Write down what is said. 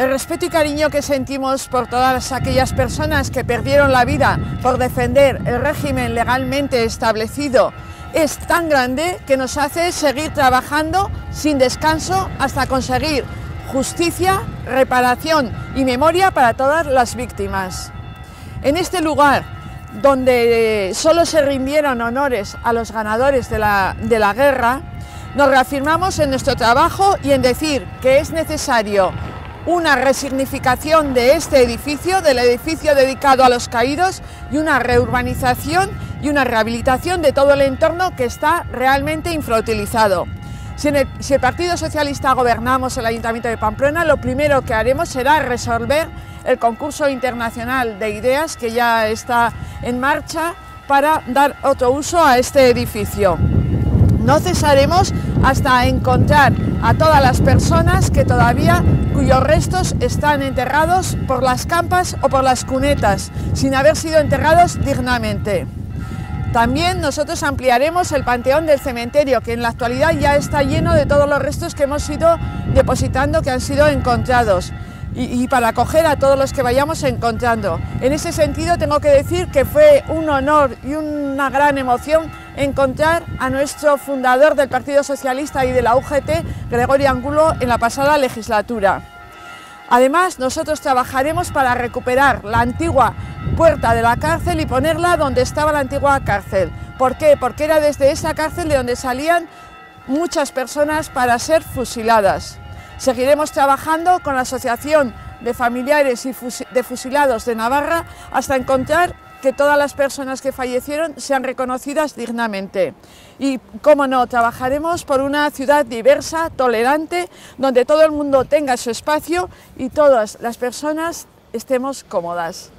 El respeto y cariño que sentimos por todas aquellas personas que perdieron la vida por defender el régimen legalmente establecido es tan grande que nos hace seguir trabajando sin descanso hasta conseguir justicia, reparación y memoria para todas las víctimas. En este lugar, donde solo se rindieron honores a los ganadores de la guerra, nos reafirmamos en nuestro trabajo y en decir que es necesario una resignificación de este edificio, del edificio dedicado a los caídos, y una reurbanización y una rehabilitación de todo el entorno que está realmente infrautilizado. Si el Partido Socialista gobernamos el Ayuntamiento de Pamplona, lo primero que haremos será resolver el concurso internacional de ideas que ya está en marcha para dar otro uso a este edificio. No cesaremos hasta encontrar a todas las personas cuyos restos están enterrados por las campas o por las cunetas, sin haber sido enterrados dignamente. También nosotros ampliaremos el panteón del cementerio, que en la actualidad ya está lleno de todos los restos que hemos ido depositando, que han sido encontrados, y para acoger a todos los que vayamos encontrando. En ese sentido tengo que decir que fue un honor y una gran emoción encontrar a nuestro fundador del Partido Socialista y de la UGT, Gregorio Angulo, en la pasada legislatura. Además, nosotros trabajaremos para recuperar la antigua puerta de la cárcel y ponerla donde estaba la antigua cárcel. ¿Por qué? Porque era desde esa cárcel de donde salían muchas personas para ser fusiladas. Seguiremos trabajando con la Asociación de Familiares de Fusilados de Navarra hasta encontrar que todas las personas que fallecieron sean reconocidas dignamente. Y, cómo no, trabajaremos por una ciudad diversa, tolerante, donde todo el mundo tenga su espacio y todas las personas estemos cómodas.